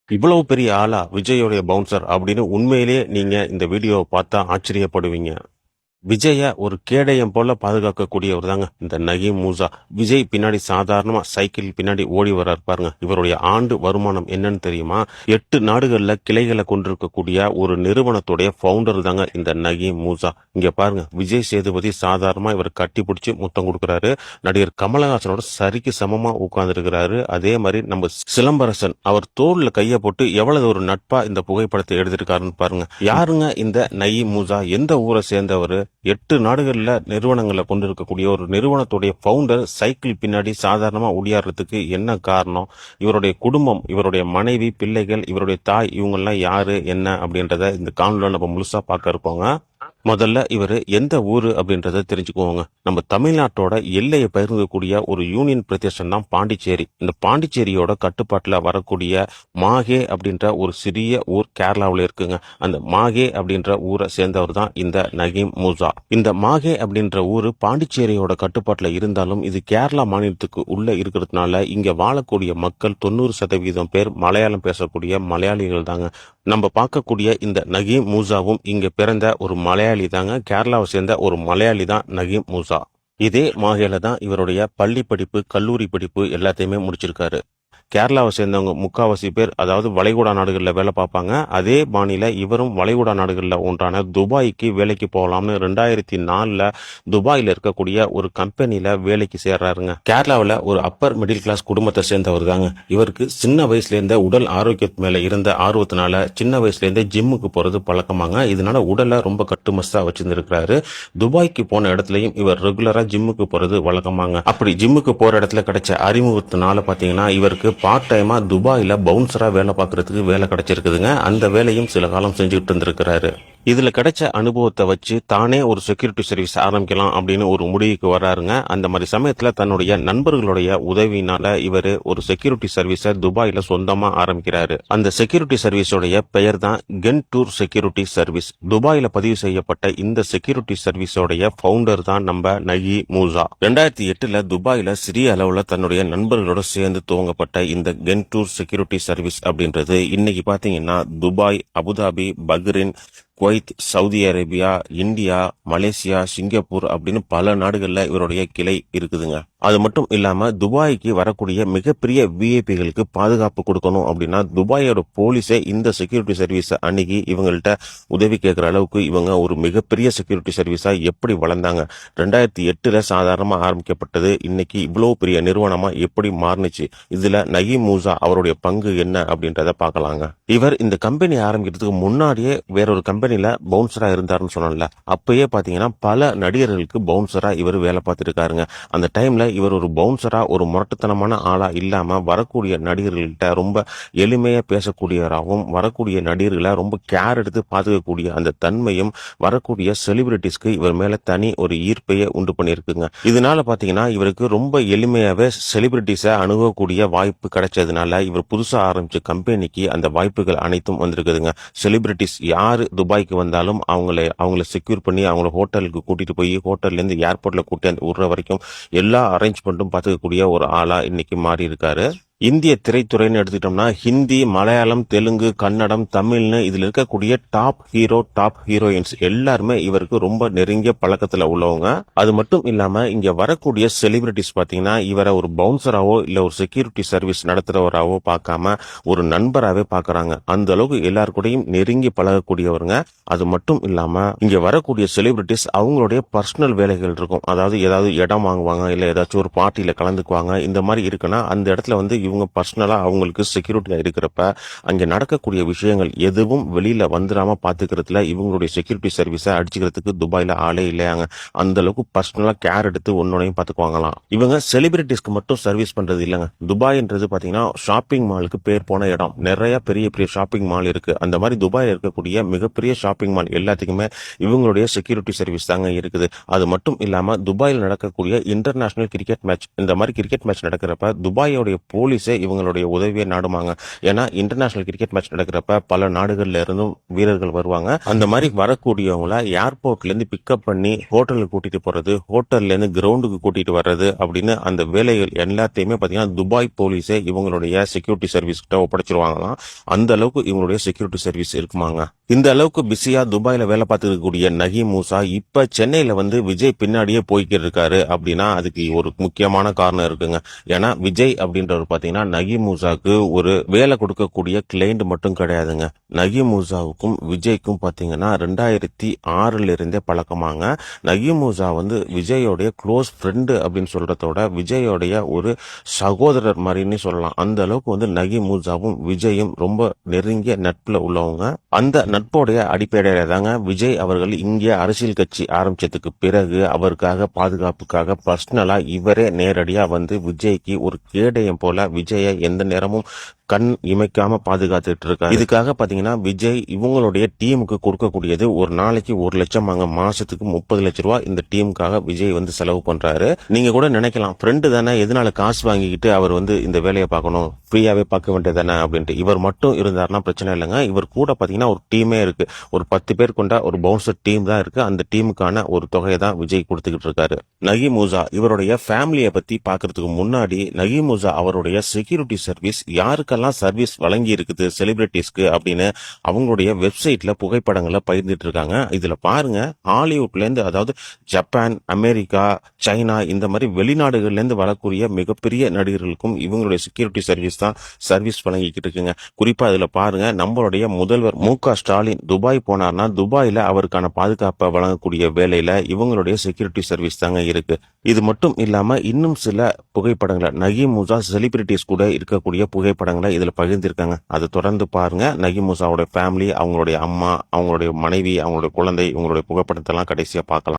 இவ்வளவு பெரிய ஆளா விஜயோடைய பவுன்சர் அப்படின்னு உண்மையிலேயே நீங்க இந்த வீடியோவை பார்த்தா ஆச்சரியப்படுவீங்க. விஜய ஒரு கேடயம் போல பாதுகாக்கக்கூடியவர் தாங்க இந்த நகீம் மூசா. விஜய் பின்னாடி சாதாரணமா சைக்கிள் பின்னாடி ஓடி வர்றாரு பாருங்க. இவருடைய ஆண்டு வருமானம் என்னன்னு தெரியுமா? 8 நாடுகள்ல கிளைகளை கொண்டிருக்கக்கூடிய ஒரு நிறுவனத்துடைய பவுண்டர் தாங்க இந்த நகீம் மூசா. இங்க பாருங்க, விஜய் சேதுபதி சாதாரணமா இவர் கட்டி பிடிச்சி முத்தம் கொடுக்கிறாரு. நடிகர் கமலஹாசனோட சரிக்கு சமமா உட்கார்ந்து இருக்கிறாரு. அதே மாதிரி நம்ம சிலம்பரசன் அவர் தோல்ல கைய போட்டு எவ்வளவு ஒரு நட்பா இந்த புகைப்படத்தை எடுத்திருக்காருன்னு பாருங்க. யாருங்க இந்த நகீம் மூசா? எந்த ஊரை சேர்ந்தவர்? 8 நாடுகள்ல நிறுவனங்களை கொண்டிருக்கக்கூடிய ஒரு நிறுவனத்துடைய பவுண்டர் சைக்கிள் பின்னாடி சாதாரணமா ஒடியாடுறதுக்கு என்ன காரணம்? இவருடைய குடும்பம், இவருடைய மனைவி, பிள்ளைகள், இவருடைய தாய், இவங்கெல்லாம் யாரு என்ன அப்படின்றத இந்த காணொலியில நம்ம முழுசா பார்க்க இருக்கோங்க. முதல்ல இவர் எந்த ஊரு அப்படின்றத தெரிஞ்சுக்குவோங்க. நம்ம தமிழ்நாட்டோட எல்லையை பகிர்ந்தக்கூடிய ஒரு யூனியன் பிரதேசம் தான் பாண்டிச்சேரி. இந்த பாண்டிச்சேரியோட கட்டுப்பாட்டுல வரக்கூடிய மாஹே அப்படின்ற ஒரு சிறிய ஊர் கேரளாவில் இருக்குங்க. அந்த மாஹே அப்படின்ற ஊரை சேர்ந்தவர் தான் இந்த நகீம் மூசா. இந்த மாஹே அப்படின்ற ஊரு பாண்டிச்சேரியோட கட்டுப்பாட்டுல இருந்தாலும் இது கேரளா மாநிலத்துக்கு உள்ள இருக்கிறதுனால இங்க வாழக்கூடிய மக்கள் 90% பேர் மலையாளம் பேசக்கூடிய மலையாளிகள் தாங்க. நம்ம பார்க்கக்கூடிய இந்த நகீம் மூசாவும் இங்க பிறந்த ஒரு மலையாளி தாங்க. கேரளாவை சேர்ந்த ஒரு மலையாளி தான் நகீம் மூசா. இதே மாஹேல தான் இவருடைய பள்ளி படிப்பு, கல்லூரி படிப்பு எல்லாத்தையுமே முடிச்சிருக்காரு. கேரளாவை சேர்ந்தவங்க முக்காவாசி பேர் அதாவது வளைகுடா நாடுகளில் வேலை பார்ப்பாங்க. அதே பாணியில இவரும் வளைகுடா நாடுகளில் ஒன்றான துபாய்க்கு வேலைக்கு போகலாம்னு 2004 துபாயில் இருக்கக்கூடிய ஒரு கம்பெனியில வேலைக்கு சேர்றாருங்க. கேரளாவில் ஒரு அப்பர் மிடில் கிளாஸ் குடும்பத்தை சேர்ந்தவர் தாங்க. இவருக்கு சின்ன வயசுல இருந்த உடல் ஆரோக்கியத்து மேல இருந்த ஆர்வத்தினால சின்ன வயசுல இருந்தே ஜிம்முக்கு போறது பழக்கமாங்க. இதனால உடலை ரொம்ப கட்டுமஸ்தா வச்சிருந்திருக்கிறாரு. துபாய்க்கு போன இடத்துலயும் இவர் ரெகுலரா ஜிம்முக்கு போறது வழக்கமாங்க. அப்படி ஜிம்முக்கு போற இடத்துல கிடைச்ச அறிமுகத்தினால பாத்தீங்கன்னா இவருக்கு பார்ட் டைமா துபாயில பவுன்சரா வேலை பார்க்கறதுக்கு வேலை கிடைச்சிருக்குதுங்க. அந்த வேலையும் சில காலம் செஞ்சுட்டு இருந்திருக்கிறாரு. இதுல கிடைச்ச அனுபவத்தை வச்சு தானே ஒரு செக்யூரிட்டி சர்வீஸ் ஆரம்பிக்கலாம் அப்படின்னு ஒரு முடிவுக்கு வராருங்க. அந்த மாதிரி சமயத்துல தன்னுடைய நண்பர்களுடைய உதவியினால இவர் ஒரு செக்யூரிட்டி சர்வீஸை துபாயில சொந்தமா ஆரம்பிக்கிறாரு. அந்த செக்யூரிட்டி சர்வீஸோடைய பெயர் தான் கென்டூர் செக்யூரிட்டி சர்வீஸ். துபாயில பதிவு செய்யப்பட்ட இந்த செக்யூரிட்டி சர்வீஸோடைய பவுண்டர் தான் நம்ம நகீம் மூசா. 2008 துபாயில சிறிய அளவுல தன்னுடைய நண்பர்களோட சேர்ந்து துவங்கப்பட்ட இந்த கென்டூர் செக்யூரிட்டி சர்வீஸ் அப்படின்றது இன்னைக்கு பாத்தீங்கன்னா Dubai, Abu Dhabi, Bahrain, Kuwait, Saudi Arabia, India, Malaysia, Singapore அப்படின்னு பல நாடுகள்ல இவருடைய கிளை இருக்குதுங்க. அது மட்டும் இல்லாம துபாய்க்கு வரக்கூடிய மிகப்பெரிய விஐபிகளுக்கு பாதுகாப்பு கொடுக்கணும் அப்படின்னா துபாயோட போலீஸே இந்த செக்யூரிட்டி சர்வீஸை அணுகி இவங்கள்ட்ட உதவி கேட்கிற அளவுக்கு இவங்க ஒரு மிகப்பெரிய செக்யூரிட்டி சர்வீஸா எப்படி வளர்ந்தாங்க. 2008 சாதாரணமா ஆரம்பிக்கப்பட்டது இன்னைக்கு இவ்வளவு பெரிய நிறுவனமா எப்படி மாறுனுச்சு. இதுல நகீம் மூசா அவருடைய பங்கு என்ன அப்படின்றத பார்க்கலாங்க. இவர் இந்த கம்பெனி ஆரம்பிக்கிறதுக்கு முன்னாடியே வேறொரு கம்பெனில பவுன்சரா இருந்தாருன்னு சொன்னால, அப்பயே பாத்தீங்கன்னா பல நடிகர்களுக்கு பவுன்சரா இவர் வேலை பார்த்துருக்காருங்க. அந்த டைம்ல இவர் ஒரு பவுன்சரா ஒரு முரட்டுத்தனமான ஆளா இல்லாம வரக்கூடிய நடிகர்கள்ட்ட ரொம்ப எளிமையா பேசக்கூடியவராகவும் வரக்கூடிய நடிகர்களை ரொம்ப கேர் எடுத்து பாத்துக்கக்கூடிய அந்த தன்மையும் வரக்கூடிய செலிபிரிட்டிஸ்க்கு இவர் மேல தனி ஒரு ஈர்ப்பையே உண்டு பண்ணியிருக்குங்க. இதனால பாத்தீங்கன்னா இவருக்கு ரொம்ப எளிமையாவே செலிபிரிட்டிஸை அணுகக்கூடிய வாய்ப்பு கிடைச்சதுனால இவர் புதுசா ஆரம்பிச்ச கம்பெனிக்கு அந்த வாய்ப்புகள் அனைத்தும் வந்திருக்குதுங்க. செலிபிரிட்டிஸ் யாரு துபாய்க்கு வந்தாலும் அவங்கள செக்யூர் பண்ணி அவங்கள ஹோட்டலுக்கு கூட்டிட்டு போய் ஹோட்டல்ல இருந்து ஏர்போர்ட்ல கூட்டி விடுற வரைக்கும் எல்லா அரேஞ்ச்மெண்ட்டும் பார்த்துக்கக்கூடிய ஒரு ஆளா இன்னைக்கு மாறி இருக்காரு. இந்திய திரைத்துறைன்னு எடுத்துக்கிட்டோம்னா ஹிந்தி, மலையாளம், தெலுங்கு, கன்னடம், தமிழ்னு இதுல இருக்கக்கூடிய டாப் ஹீரோ, டாப் ஹீரோயின்ஸ் எல்லாருமே இவருக்கு ரொம்ப நெருங்கிய பழக்கத்துல உள்ளவங்க. அது மட்டும் இல்லாம இங்க வரக்கூடிய செலிபிரிட்டிஸ் பாத்தீங்கன்னா இவரை ஒரு பவுன்சராவோ இல்ல ஒரு செக்யூரிட்டி சர்வீஸ் நடத்துறவராவோ பார்க்காம ஒரு நண்பராகவே பாக்குறாங்க. அந்த அளவுக்கு எல்லாரு கூடயும் நெருங்கி பழகக்கூடியவருங்க. அது மட்டும் இல்லாம இங்க வரக்கூடிய செலிபிரிட்டிஸ் அவங்களுடைய பர்சனல் வேலைகள் இருக்கும். அதாவது ஏதாவது இடம் வாங்குவாங்க, இல்ல ஏதாச்சும் ஒரு பார்ட்டியில கலந்துக்குவாங்க. இந்த மாதிரி இருக்குன்னா அந்த இடத்துல வந்து இவங்க பர்சனலா அவங்களுக்கு செக்யூரிட்டியா இருக்கிறப்ப அங்க நடக்கக்கூடிய விஷயங்கள் எதுவும் வெளியில வந்துடாம பாத்துக்கிறதுல இவங்களுடைய செக்யூரிட்டி சர்வீஸை அடிச்சுக்கிறதுக்கு துபாயில ஆளே இல்லையாங்க. அந்த அளவுக்கு பர்சனலா கேர் எடுத்து ஒன்னொன்னையும் பாத்துக்குவாங்களாம். இவங்க செலிபிரிட்டிஸ்க்கு மட்டும் சர்வீஸ் பண்றது இல்லைங்க. துபாய்ன்றது பாத்தீங்கன்னா ஷாப்பிங் மாலுக்கு பேர் போன இடம். நிறைய பெரிய பெரிய ஷாப்பிங் மால் இருக்கு. அந்த மாதிரி துபாயில இருக்கக்கூடிய மிகப்பெரிய ஷாப்பிங் மால் எல்லாத்துக்குமே இவங்களுடைய செக்யூரிட்டி சர்வீஸ் தாங்க இருக்குது. அது மட்டும் இல்லாம துபாயில் நடக்கக்கூடிய இன்டர்நேஷனல் கிரிக்கெட் மேட்ச், இந்த மாதிரி கிரிக்கெட் மேட்ச் நடக்கிறப்ப துபாயோடைய போலீஸ் போலீஸே இவங்களுடைய உதவியை நாடுமாங்க. ஏன்னா இன்டர்நேஷனல் கிரிக்கெட் மேட்ச் நடக்கிறப்ப பல நாடுகள்ல இருந்தும் வீரர்கள் வருவாங்க. அந்த மாதிரி வரக்கூடியவங்கள ஏர்போர்ட்ல இருந்து பிக்கப் பண்ணி ஹோட்டலுக்கு கூட்டிட்டு போறது, ஹோட்டல்ல இருந்து கிரவுண்டுக்கு கூட்டிட்டு வர்றது அப்படின்னு அந்த வேலைகள் எல்லாத்தையுமே பாத்தீங்கன்னா துபாய் போலீஸே இவங்களுடைய செக்யூரிட்டி சர்வீஸ் கிட்ட ஒப்படைச்சிருவாங்களாம். அந்த அளவுக்கு இவங்களுடைய செக்யூரிட்டி சர்வீஸ் இருக்குமாங்க. இந்த அளவுக்கு பிஸியா துபாயில வேலை பார்த்துக்கூடிய நகீம் மூசா இப்ப சென்னையில வந்து விஜய் பின்னாடியே போய்கிட்டு இருக்காரு அப்படின்னா அதுக்கு ஒரு முக்கியமான காரணம் இருக்குங்க. ஏன்னா விஜய் அப்படின்றவர் பாத்தீங்கன்னா நகீம் மூசாவுக்கு ஒரு வேலை கொடுக்கக்கூடிய கிளைண்ட் மட்டும் கிடையாதுங்க. நகீம் மூசாவுக்கும் விஜய்க்கும் பாத்தீங்கன்னா 2006 இருந்தே பழக்கமாங்க. நகீம் மூசா வந்து விஜயோடைய க்ளோஸ் ஃப்ரெண்டு அப்படின்னு சொல்றதோட விஜயோடைய ஒரு சகோதரர் மாதிரின்னு சொல்லலாம். அந்த அளவுக்கு வந்து நகீம் மூசாவும் விஜயும் ரொம்ப நெருங்கிய நட்புல உள்ளவங்க. அந்த நட்போடைய அடிப்படையில தாங்க விஜய் அவர்கள் இங்கே அரசியல் கட்சி ஆரம்பிச்சதுக்கு பிறகு அவருக்காக பாதுகாப்புக்காக பர்சனலா இவரே நேரடியா வந்து விஜய்க்கு ஒரு கேடயம் போல விஜயை எந்த நேரமும் கண் இமைக்காம பாதுகாத்துட்டு இருக்காரு. இதுக்காக பாத்தீங்கன்னா விஜய் இவங்களுடைய டீமுக்கு கொடுக்கக்கூடியது ஒரு நாளைக்கு 1 லட்சம், மாசத்துக்கு 30 லட்சம் ரூபாய் இந்த டீமுக்காக விஜய் வந்து செலவு பண்றாரு. நீங்க கூட நினைக்கலாம், ஃப்ரெண்டு தானே, எதனால காசு வாங்கிக்கிட்டு அவர் வந்து இந்த வேலையை பார்க்கணும், ஃப்ரீயாவே பார்க்க வேண்டியது தானே அப்படின்ட்டு. இவர் மட்டும் இருந்தாருன்னா பிரச்சனை இல்லைங்க. இவர் கூட பாத்தீங்கன்னா ஒரு டீமே இருக்கு. ஒரு 10 பேர் கொண்ட ஒரு பவுன்சர் டீம் தான் இருக்கு. அந்த டீமுக்கான ஒரு தொகையை தான் விஜய் கொடுத்துக்கிட்டு இருக்காரு. நகீம் மூசா இவருடைய ஃபேமிலியை பத்தி பாக்குறதுக்கு முன்னாடி நகீம் மூசா அவருடைய செக்யூரிட்டி சர்வீஸ் யாருக்கெல்லாம் சர்வீஸ் வழங்கி இருக்குது செலிபிரிட்டிஸ்க்கு அப்படின்னு அவங்களுடைய வெப்சைட்ல புகைப்படங்களை பகிர்ந்துட்டு இருக்காங்க. இதுல பாருங்க, ஹாலிவுட்ல இருந்து, அதாவது ஜப்பான், அமெரிக்கா, சைனா இந்த மாதிரி வெளிநாடுகள்ல இருந்து வரக்கூடிய மிகப்பெரிய நடிகர்களுக்கும் இவங்களுடைய செக்யூரிட்டி சர்வீஸ் தான் சர்வீஸ் வழங்கிக்கிட்டு இருக்குங்க. குறிப்பா இதுல பாருங்க, நம்மளுடைய முதல்வர் மு.க. ஸ்டாலின் துபாய் போனார்னா துபாயில அவருக்கான பாதுகாப்பை வழங்கக்கூடிய வேலையில இவங்களுடைய செக்யூரிட்டி சர்வீஸ் தாங்க இருக்கு. இது மட்டும் இல்லாம இன்னும் சில புகைப்படங்களை நகீம் மூசா செலிபிரிட்டிஸ் கூட இருக்கக்கூடிய புகைப்படங்களை இதுல பகிர்ந்திருக்காங்க. அதை தொடர்ந்து பாருங்க. நகீம் மூசாவோட ஃபேமிலி, அவங்களுடைய அம்மா, அவங்களுடைய மனைவி, அவங்களுடைய குழந்தை, இவங்களுடைய புகைப்படத்தை எல்லாம் கடைசியா பார்க்கலாம்.